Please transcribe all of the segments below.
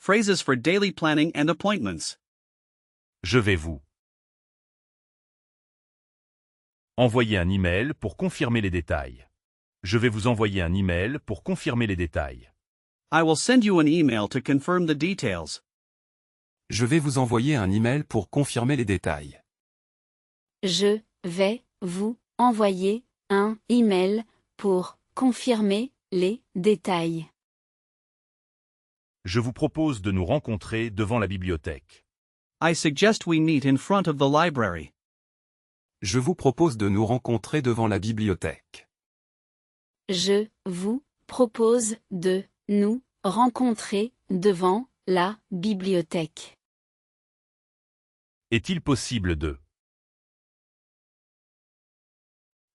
Phrases for daily planning and appointments. Je vais vous envoyer un email pour confirmer les détails. Je vais vous envoyer un email pour confirmer les détails. I will send you an email to confirm the details. Je vais vous envoyer un email pour confirmer les détails. Je vais vous envoyer un email pour confirmer les détails. Je vous propose de nous rencontrer devant la bibliothèque. I suggest we meet in front of the library. Je vous propose de nous rencontrer devant la bibliothèque. Je vous propose de nous rencontrer devant la bibliothèque. Est-il possible de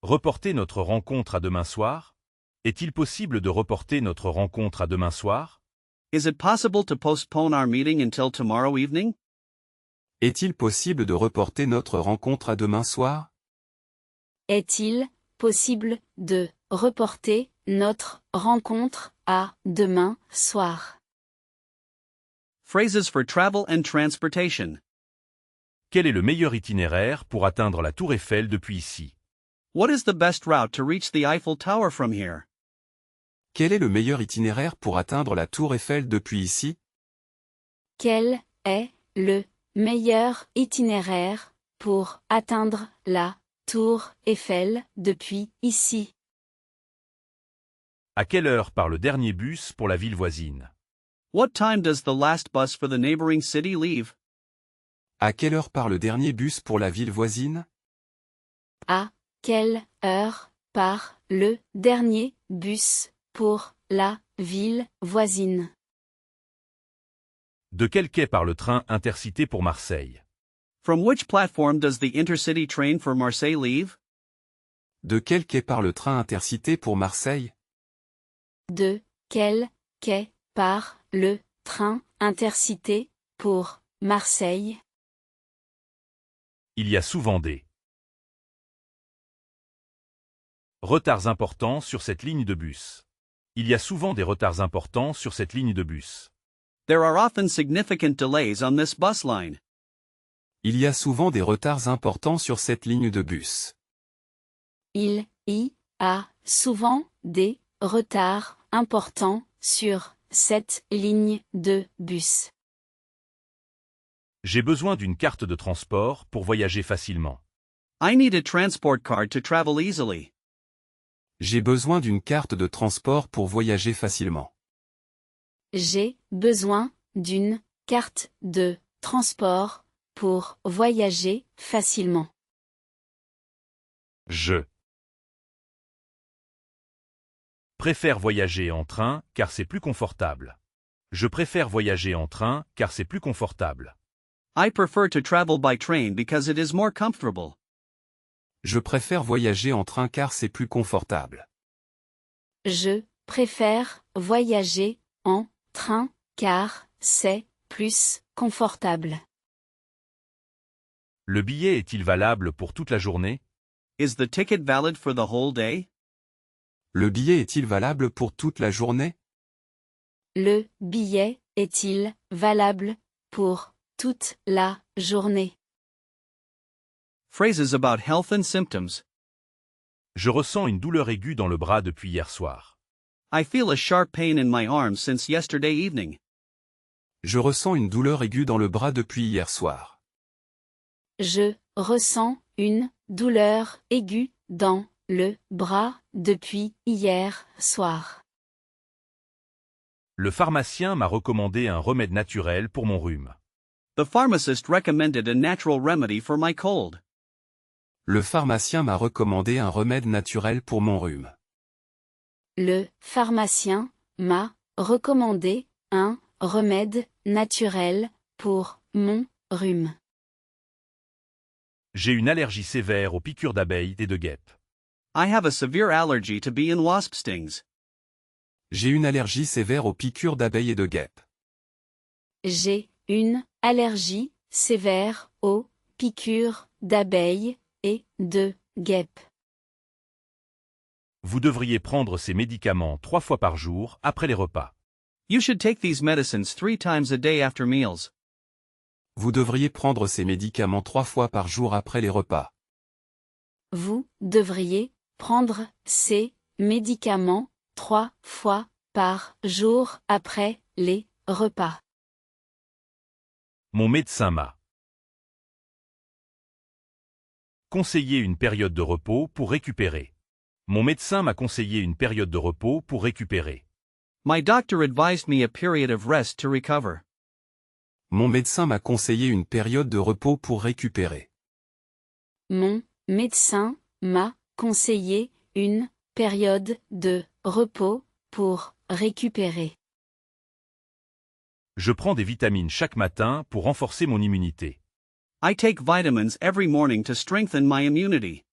reporter notre rencontre à demain soir? Est-il possible de reporter notre rencontre à demain soir? Is it possible to postpone our meeting until tomorrow evening? Est-il possible de reporter notre rencontre à demain soir? Est-il possible de reporter notre rencontre à demain soir? Phrases for travel and transportation. Quel est le meilleur itinéraire pour atteindre la Tour Eiffel depuis ici? What is the best route to reach the Eiffel Tower from here? Quel est le meilleur itinéraire pour atteindre la Tour Eiffel depuis ici? Quel est le meilleur itinéraire pour atteindre la Tour Eiffel depuis ici? À quelle heure part le dernier bus pour la ville voisine? What time does the last bus for the neighboring city leave? À quelle heure part le dernier bus pour la ville voisine? À quelle heure part le dernier bus pour la ville voisine? De quel quai part le train intercité pour Marseille? From which platform does the intercity train for Marseille leave? De quel quai part le train intercité pour Marseille? De quel quai part le train intercité pour Marseille? Il y a souvent des retards importants sur cette ligne de bus. Il y a souvent des retards importants sur cette ligne de bus. There are often significant delays on this bus line. Il y a souvent des retards importants sur cette ligne de bus. Il y a souvent des retards importants sur cette ligne de bus. J'ai besoin d'une carte de transport pour voyager facilement. I need a transport card to travel easily. J'ai besoin d'une carte de transport pour voyager facilement. J'ai besoin d'une carte de transport pour voyager facilement. Je préfère voyager en train car c'est plus confortable. Je préfère voyager en train car c'est plus confortable. I prefer to travel by train because it is more comfortable. Je préfère voyager en train car c'est plus confortable. Je préfère voyager en train car c'est plus confortable. Le billet est-il valable pour toute la journée? Is the ticket valid for the whole day? Le billet est-il valable pour toute la journée? Le billet est-il valable pour toute la journée? Phrases about health and symptoms. Je ressens une douleur aiguë dans le bras depuis hier soir. I feel a sharp pain in my arm since yesterday evening. Je ressens une douleur aiguë dans le bras depuis hier soir. Je ressens une douleur aiguë dans le bras depuis hier soir. Le pharmacien m'a recommandé un remède naturel pour mon rhume. The pharmacist recommended a natural remedy for my cold. Le pharmacien m'a recommandé un remède naturel pour mon rhume. Le pharmacien m'a recommandé un remède naturel pour mon rhume. J'ai une allergie sévère aux piqûres d'abeilles et de guêpes. I have a severe allergy to bee and wasp stings. J'ai une allergie sévère aux piqûres d'abeilles et de guêpes. J'ai une allergie sévère aux piqûres d'abeilles et de guêpes. Vous devriez prendre ces médicaments 3 fois par jour après les repas. You should take these medicines 3 times a day after meals. Vous devriez prendre ces médicaments 3 fois par jour après les repas. Vous devriez prendre ces médicaments 3 fois par jour après les repas. Mon médecin m'a conseillé une période de repos pour récupérer. Mon médecin m'a conseillé une période de repos pour récupérer. My doctor advised me a period of rest to recover. Mon médecin m'a conseillé une période de repos pour récupérer. Mon médecin m'a conseillé une période de repos pour récupérer. Je prends des vitamines chaque matin pour renforcer mon immunité. I take vitamins every morning to strengthen my immunity.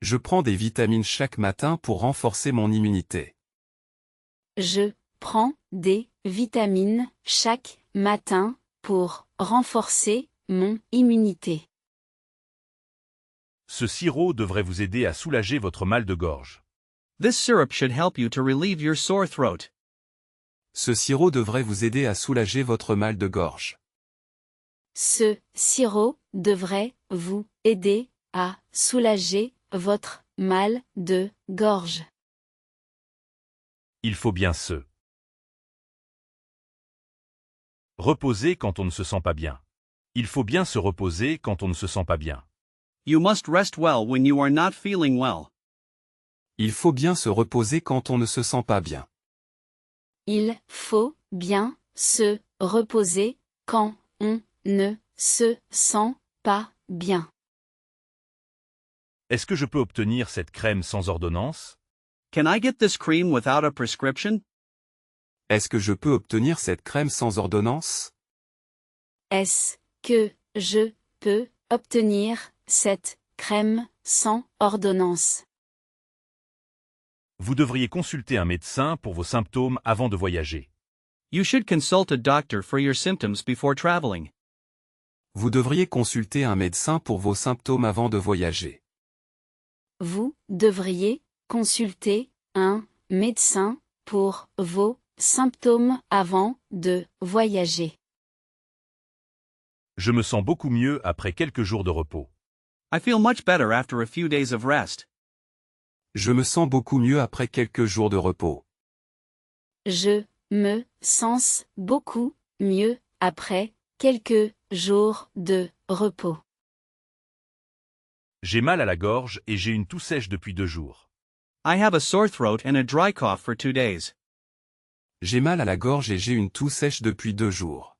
Je prends des vitamines chaque matin pour renforcer mon immunité. Je prends des vitamines chaque matin pour renforcer mon immunité. Ce sirop devrait vous aider à soulager votre mal de gorge. This syrup should help you to relieve your sore throat. Ce sirop devrait vous aider à soulager votre mal de gorge. Ce sirop devrait vous aider à soulager votre mal de gorge. Il faut bien se reposer quand on ne se sent pas bien. Il faut bien se reposer quand on ne se sent pas bien. You must rest well when you are not feeling well. Il faut bien se reposer quand on ne se sent pas bien. Il faut bien se reposer quand on ne se sent pas bien. Est-ce que je peux obtenir cette crème sans ordonnance? Can I get this cream without a prescription? Est-ce que je peux obtenir cette crème sans ordonnance? Est-ce que je peux obtenir cette crème sans ordonnance? Vous devriez consulter un médecin pour vos symptômes avant de voyager. You should consult a doctor for your symptoms before traveling. Vous devriez consulter un médecin pour vos symptômes avant de voyager. Vous devriez consulter un médecin pour vos symptômes avant de voyager. Je me sens beaucoup mieux après quelques jours de repos. I feel much better after a few days of rest. Je me sens beaucoup mieux après quelques jours de repos. Je me sens beaucoup mieux après quelques jours de repos. J'ai mal à la gorge et j'ai une toux sèche depuis 2 jours. I have a sore throat and a dry cough for 2 days. J'ai mal à la gorge et j'ai une toux sèche depuis 2 jours.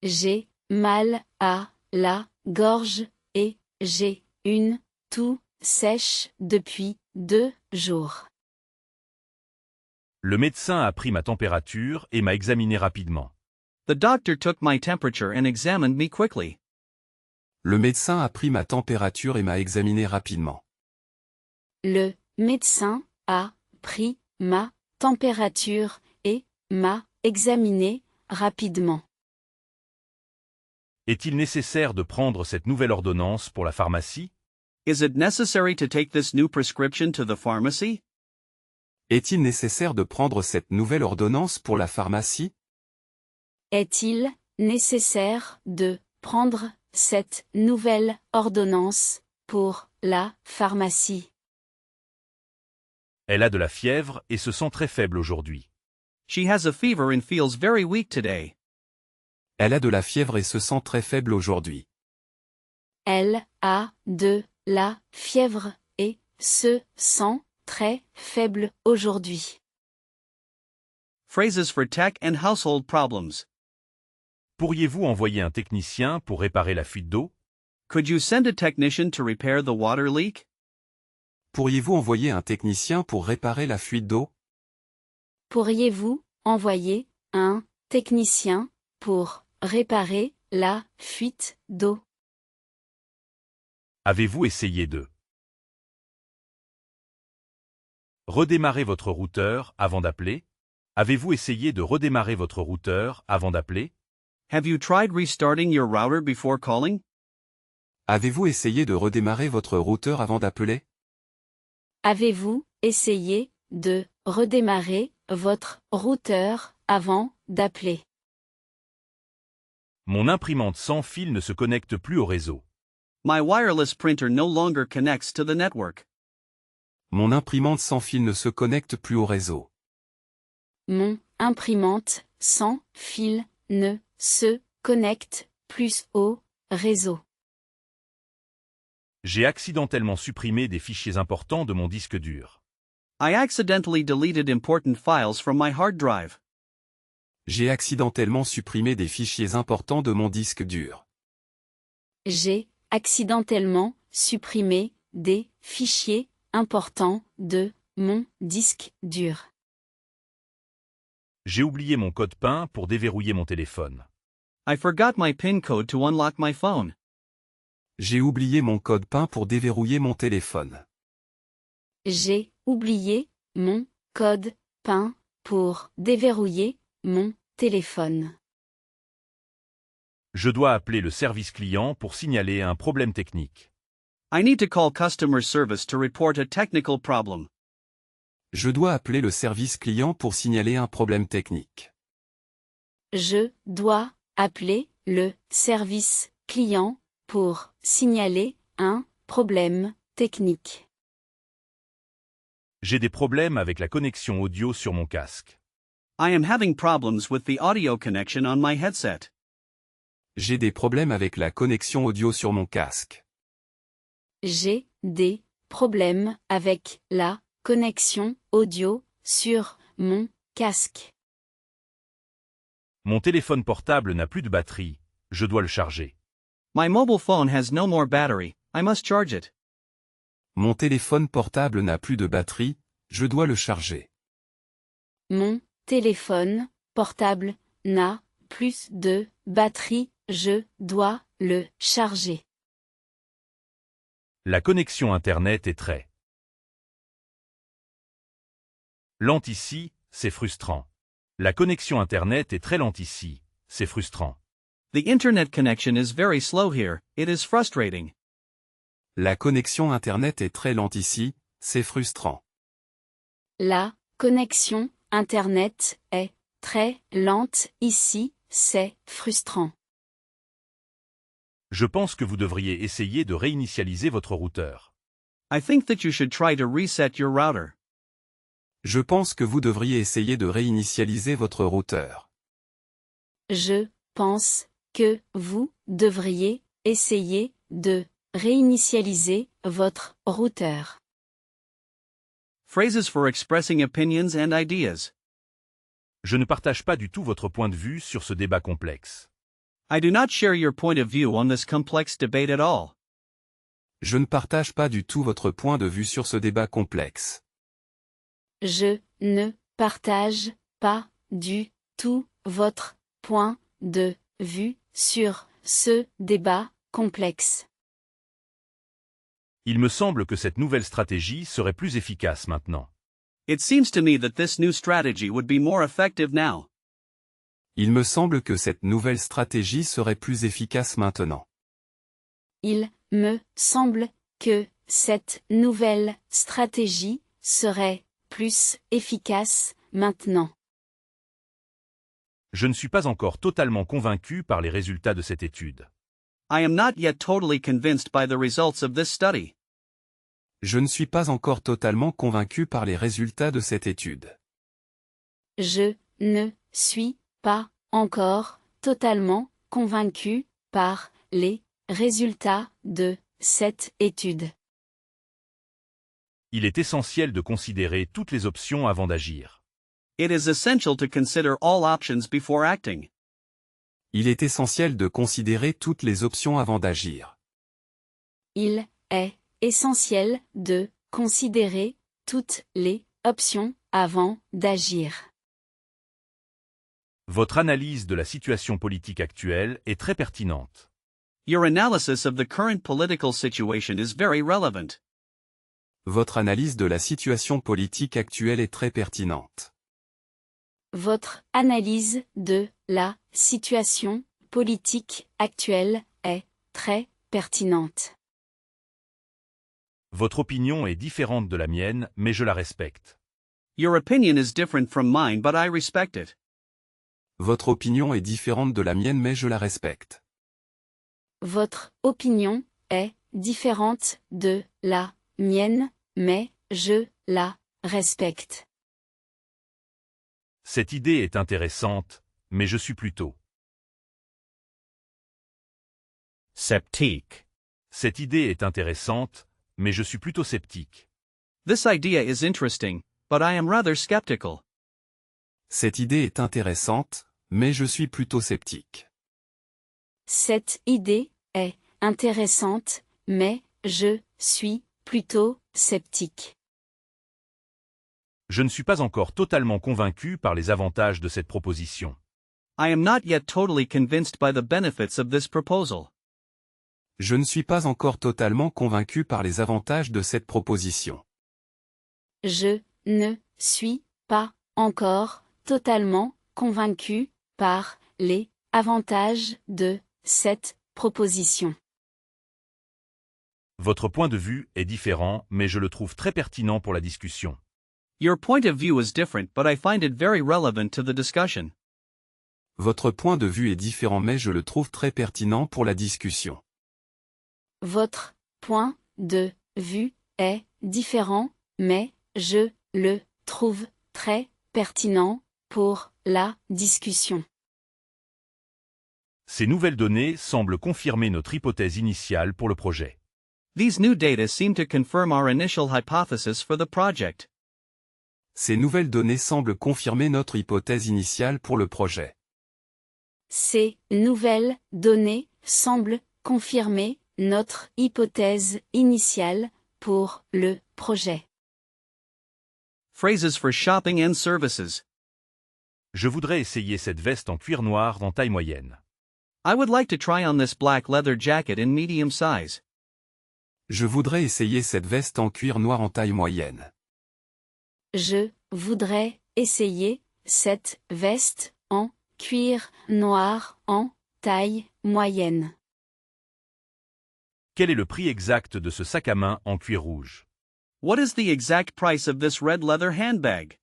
J'ai mal à la gorge et j'ai une toux sèche depuis 2 jours. Le médecin a pris ma température et m'a examiné rapidement. The doctor took my temperature and examined me quickly. Le médecin a pris ma température et m'a examiné rapidement. Le médecin a pris ma température et m'a examiné rapidement. Est-il nécessaire de prendre cette nouvelle ordonnance pour la pharmacie? Is it necessary to take this new prescription to the pharmacy? Est-il nécessaire de prendre cette nouvelle ordonnance pour la pharmacie? Est-il nécessaire de prendre cette nouvelle ordonnance pour la pharmacie? Elle a de la fièvre et se sent très faible aujourd'hui. She has a fever and feels very weak today. Elle a de la fièvre et se sent très faible aujourd'hui. Elle a de la fièvre et se sent très faible aujourd'hui. Phrases for tech and household problems. Pourriez-vous envoyer un technicien pour réparer la fuite d'eau? Could you send a technician to repair the water leak? Pourriez-vous envoyer un technicien pour réparer la fuite d'eau? Pourriez-vous envoyer un technicien pour réparer la fuite d'eau? Avez-vous essayé de redémarrer votre routeur avant d'appeler? Avez-vous essayé de redémarrer votre routeur avant d'appeler? Have you tried restarting your router before calling? Avez-vous essayé de redémarrer votre routeur avant d'appeler? Avez-vous essayé de redémarrer votre routeur avant d'appeler. Mon imprimante sans fil ne se connecte plus au réseau. My wireless printer no longer connects to the network. Mon imprimante sans fil ne se connecte plus au réseau. Mon imprimante sans fil ne se connecte plus au réseau. J'ai accidentellement supprimé des fichiers importants de mon disque dur. I accidentally deleted important files from my hard drive. J'ai accidentellement supprimé des fichiers importants de mon disque dur. J'ai accidentellement supprimé des fichiers importants de mon disque dur. J'ai oublié mon code PIN pour déverrouiller mon téléphone. I forgot my PIN code to unlock my phone. J'ai oublié mon code PIN pour déverrouiller mon téléphone. J'ai oublié mon code PIN pour déverrouiller mon téléphone. Je dois appeler le service client pour signaler un problème technique. I need to call customer service to report a technical problem. Je dois appeler le service client pour signaler un problème technique. Je dois appeler le service client pour signaler un problème technique. J'ai des problèmes avec la connexion audio sur mon casque. I am having problems with the audio connection on my headset. J'ai des problèmes avec la connexion audio sur mon casque. J'ai des problèmes avec la connexion audio sur mon casque. Mon téléphone portable n'a plus de batterie, je dois le charger. My mobile phone has no more battery, I must charge it. Mon téléphone portable n'a plus de batterie, je dois le charger. Mon téléphone portable n'a plus de batterie, je dois le charger. La connexion Internet est très lente ici, c'est frustrant. La connexion Internet est très lente ici, c'est frustrant. The internet connection is very slow here, it is frustrating. La connexion Internet est très lente ici, c'est frustrant. La connexion Internet est très lente ici, c'est frustrant. Je pense que vous devriez essayer de réinitialiser votre routeur. I think that you should try to reset your router. Je pense que vous devriez essayer de réinitialiser votre routeur. Je pense que vous devriez essayer de réinitialiser votre routeur. Phrases for expressing opinions and ideas. Je ne partage pas du tout votre point de vue sur ce débat complexe. I do not share your point of view on this complex debate at all. Je ne partage pas du tout votre point de vue sur ce débat complexe. Je ne partage pas du tout votre point de vue sur ce débat complexe. Il me semble que cette nouvelle stratégie serait plus efficace maintenant. It seems to me that this new strategy would be more effective now. Il me semble que cette nouvelle stratégie serait plus efficace maintenant. Il me semble que cette nouvelle stratégie serait plus efficace maintenant. Je ne suis pas encore totalement convaincu par les résultats de cette étude. I am not yet totally convinced by the results of this study. Je ne suis pas encore totalement convaincu par les résultats de cette étude. Je ne suis pas encore totalement convaincu par les résultats de cette étude. Il est essentiel de considérer toutes les options avant d'agir. It is essential to consider all options before acting. Il est essentiel de considérer toutes les options avant d'agir. Il est essentiel de considérer toutes les options avant d'agir. Votre analyse de la situation politique actuelle est très pertinente. Your analysis of the current political situation is very relevant. Votre analyse de la situation politique actuelle est très pertinente. Votre analyse de la situation politique actuelle est très pertinente. Votre opinion est différente de la mienne, mais je la respecte. Your opinion is different from mine, but I respect it. Votre opinion est différente de la mienne mais je la respecte. Votre opinion est différente de la mienne, mais je la respecte. Cette idée est intéressante, mais je suis plutôt. Sceptique. Cette idée est intéressante, mais je suis plutôt sceptique. This idea is interesting, but I am rather skeptical. Cette idée est intéressante, mais je suis plutôt sceptique. Cette idée est intéressante, mais je suis plutôt sceptique. Je ne suis pas encore totalement convaincu par les avantages de cette proposition. I am not yet totally convinced by the benefits of this proposal. Je ne suis pas encore totalement convaincu par les avantages de cette proposition. Je ne suis pas encore totalement convaincu par les avantages de cette proposition. Votre point de vue est différent, mais je le trouve très pertinent pour la discussion. Your point of view is different, but I find it very relevant to the discussion. Votre point de vue est différent mais je le trouve très pertinent pour la discussion. Votre point de vue est différent, mais je le trouve très pertinent pour la discussion. Ces nouvelles données semblent confirmer notre hypothèse initiale pour le projet. These new data seem to confirm our initial hypothesis for the project. Ces nouvelles données semblent confirmer notre hypothèse initiale pour le projet. Ces nouvelles données semblent confirmer notre hypothèse initiale pour le projet. Phrases for shopping and services. Je voudrais essayer cette veste en cuir noir en taille moyenne. I would like to try on this black leather jacket in medium size. Je voudrais essayer cette veste en cuir noir en taille moyenne. Je voudrais essayer cette veste en cuir noir en taille moyenne. Quel est le prix exact de ce sac à main en cuir rouge? What is the exact price of this red leather handbag?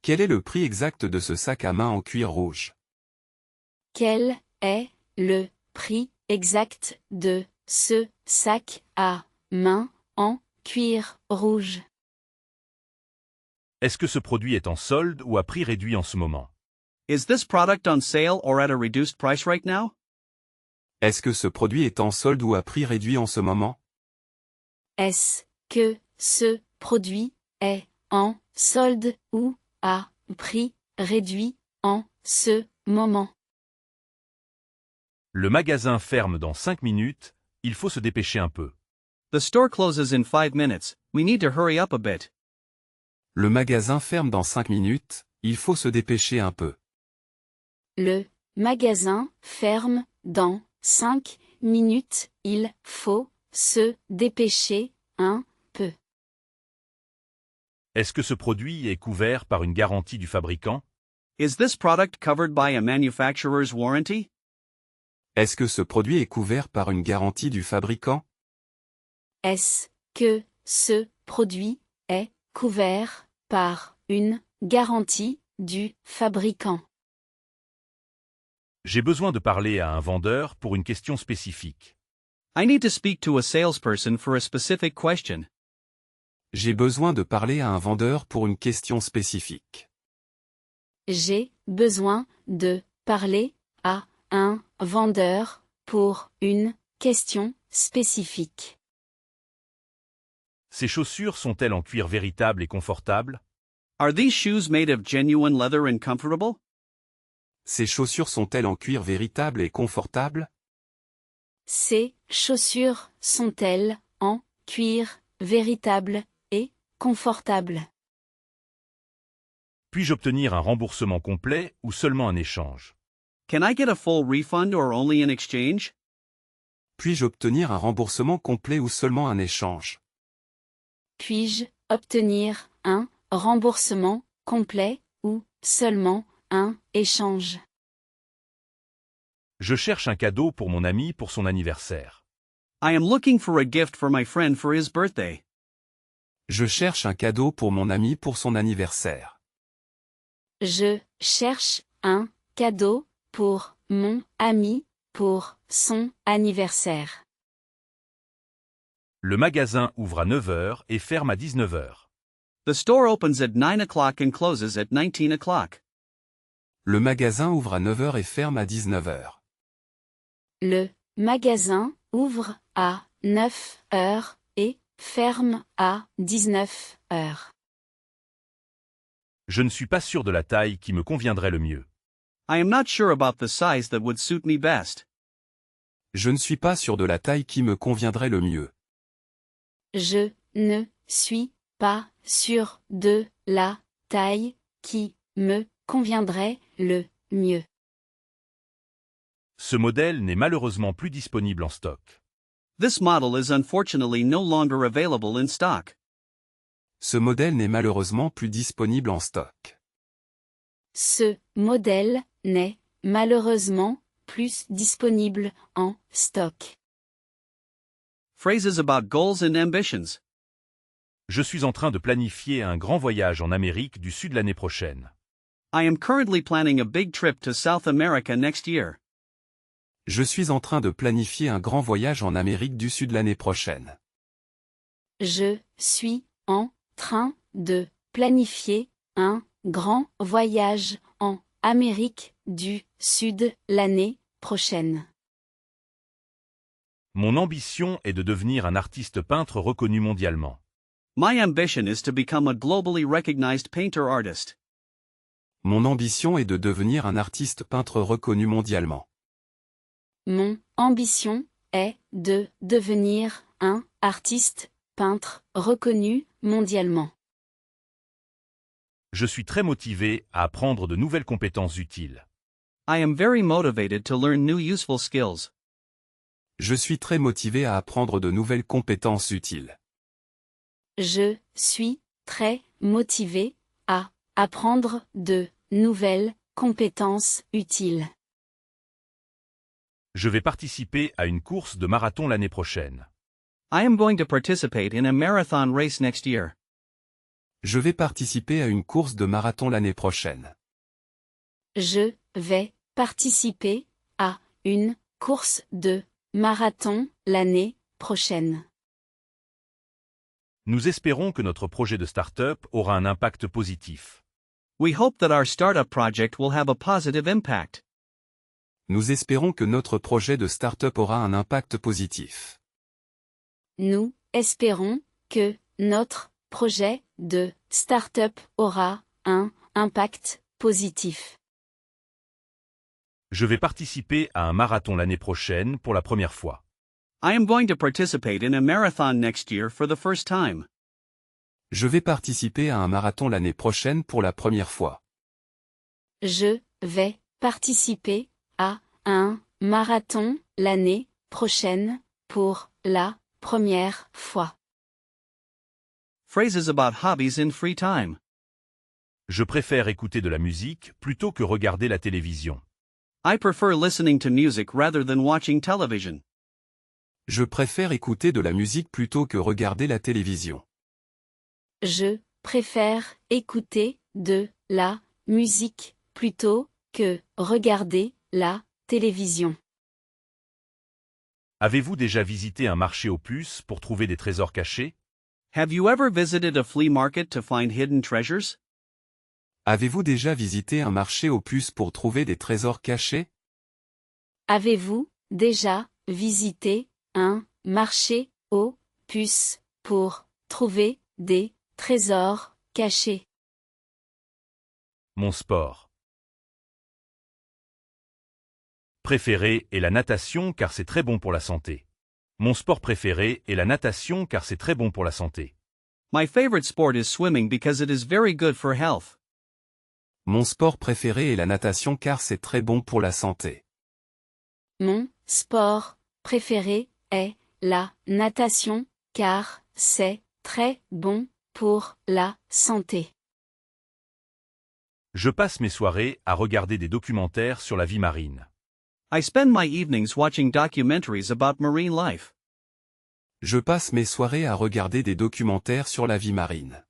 Quel est le prix exact de ce sac à main en cuir rouge? Quel est le prix exact de ce sac à main en cuir rouge? Est-ce que ce produit est en solde ou à prix réduit en ce moment? Is this product on sale or at a reduced price right now? Est-ce que ce produit est en solde ou à prix réduit en ce moment? Est-ce que ce produit est en solde ou à prix réduit en ce moment? Le magasin ferme dans 5 minutes, il faut se dépêcher un peu. The store closes in 5 minutes, we need to hurry up a bit. Le magasin ferme dans 5 minutes, il faut se dépêcher un peu. Le magasin ferme dans 5 minutes, il faut se dépêcher un peu. Est-ce que ce produit est couvert par une garantie du fabricant? Is this product covered by a manufacturer's warranty? Est-ce que ce produit est couvert par une garantie du fabricant? Est-ce que ce produit est couvert par une garantie du fabricant? J'ai besoin de parler à un vendeur pour une question spécifique. I need to speak to a salesperson for a specific question. J'ai besoin de parler à un vendeur pour une question spécifique. J'ai besoin de parler à un vendeur pour une question spécifique. Ces chaussures sont-elles en cuir véritable et confortable? Are these shoes made of genuine leather and comfortable? Ces chaussures sont-elles en cuir véritable et confortable? Ces chaussures sont-elles en cuir véritable et confortable? Puis-je obtenir un remboursement complet ou seulement un échange? Can I get a full refund or only an exchange? Puis-je obtenir un remboursement complet ou seulement un échange? Puis-je obtenir un remboursement complet ou seulement un échange? Je cherche un cadeau pour mon ami pour son anniversaire. I am looking for a gift for my friend for his birthday. Je cherche un cadeau pour mon ami pour son anniversaire. Je cherche un cadeau pour mon ami pour son anniversaire. Le magasin ouvre à 9 heures et ferme à 19 heures. The store opens at 9 o'clock and closes at 19 o'clock. Le magasin ouvre à 9 heures et ferme à 19 heures. Le magasin ouvre à 9 heures et ferme à 19 heures. Je ne suis pas sûr de la taille qui me conviendrait le mieux. I am not sure about the size that would suit me best. Je ne suis pas sûr de la taille qui me conviendrait le mieux. Je ne suis pas sûr de la taille qui me conviendrait le mieux. Ce modèle n'est malheureusement plus disponible en stock. This model is unfortunately no longer available in stock. Ce modèle n'est malheureusement plus disponible en stock. Ce modèle n'est malheureusement plus disponible en stock. Phrases about goals and ambitions. Je suis en train de planifier un grand voyage en Amérique du Sud l'année prochaine. I am currently planning a big trip to South America next year. Je suis en train de planifier un grand voyage en Amérique du Sud l'année prochaine. Je suis en train de planifier un grand voyage en Amérique du Sud l'année prochaine. Mon ambition est de devenir un artiste peintre reconnu mondialement. My ambition is to become a globally recognized painter artist. Mon ambition est de devenir un artiste peintre reconnu mondialement. Mon ambition est de devenir un artiste peintre reconnu mondialement. Je suis très motivé à apprendre de nouvelles compétences utiles. I am very motivated to learn new useful skills. Je suis très motivé à apprendre de nouvelles compétences utiles. Je suis très motivé à apprendre de nouvelles compétences utiles. Je vais participer à une course de marathon l'année prochaine. I am going to participate in a marathon race next year. Je vais participer à une course de marathon l'année prochaine. Je vais participer à une course de marathon l'année prochaine. Nous espérons que notre projet de start-up aura un impact positif. We hope that our startup project will have a positive impact. Nous espérons que notre projet de start-up aura un impact positif. Nous espérons que notre projet de start-up aura un impact positif. Je vais participer à un marathon l'année prochaine pour la première fois. I am going to participate in a marathon next year for the first time. Je vais participer à un marathon l'année prochaine pour la première fois. Je vais participer à un marathon l'année prochaine pour la première fois. Phrases about hobbies in free time. Je préfère écouter de la musique plutôt que regarder la télévision. I prefer listening to music rather than watching television. Je préfère écouter de la musique plutôt que regarder la télévision. Je préfère écouter de la musique plutôt que regarder la télévision. Avez-vous déjà visité un marché aux puces pour trouver des trésors cachés? Have you ever visited a flea market to find hidden treasures? Avez-vous déjà visité un marché aux puces pour trouver des trésors cachés? Avez-vous déjà visité un marché aux puces pour trouver des trésors cachés? Mon sport préféré est la natation car c'est très bon pour la santé. Mon sport préféré est la natation car c'est très bon pour la santé. My favorite sport is swimming because it is very good for health. Mon sport préféré est la natation car c'est très bon pour la santé. Mon sport préféré est la natation car c'est très bon pour la santé. Je passe mes soirées à regarder des documentaires sur la vie marine. I spend my evenings watching documentaries about marine life. Je passe mes soirées à regarder des documentaires sur la vie marine.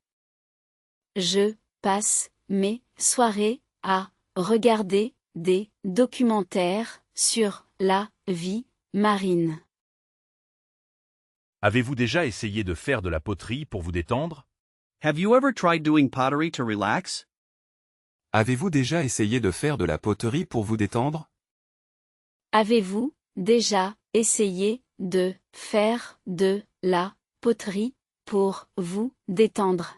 Je passe mes soirées à regarder des documentaires sur la vie marine. Avez-vous déjà essayé de faire de la poterie pour vous détendre? Have you ever tried doing pottery to relax? Avez-vous déjà essayé de faire de la poterie pour vous détendre? Avez-vous déjà essayé de faire de la poterie pour vous détendre?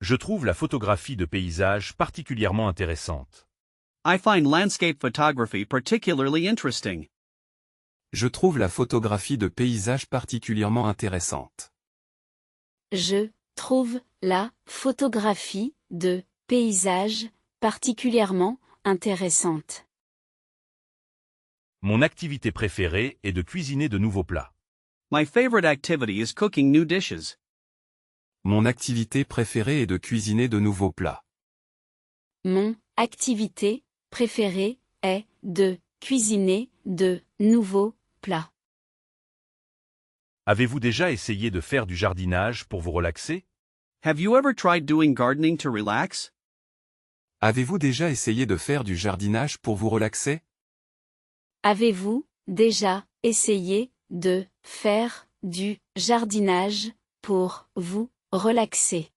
Je trouve la photographie de paysages particulièrement intéressante. I find landscape photography particularly interesting. Je trouve la photographie de paysages particulièrement intéressante. Je trouve la photographie de paysage particulièrement intéressante. Mon activité préférée est de cuisiner de nouveaux plats. My favorite activity is cooking new dishes. Mon activité préférée est de cuisiner de nouveaux plats. Mon activité préférée est de cuisiner de nouveaux plats. Avez-vous déjà essayé de faire du jardinage pour vous relaxer? Have you ever tried doing gardening to relax? Avez-vous déjà essayé de faire du jardinage pour vous relaxer? Avez-vous déjà essayé de faire du jardinage pour vous relaxer?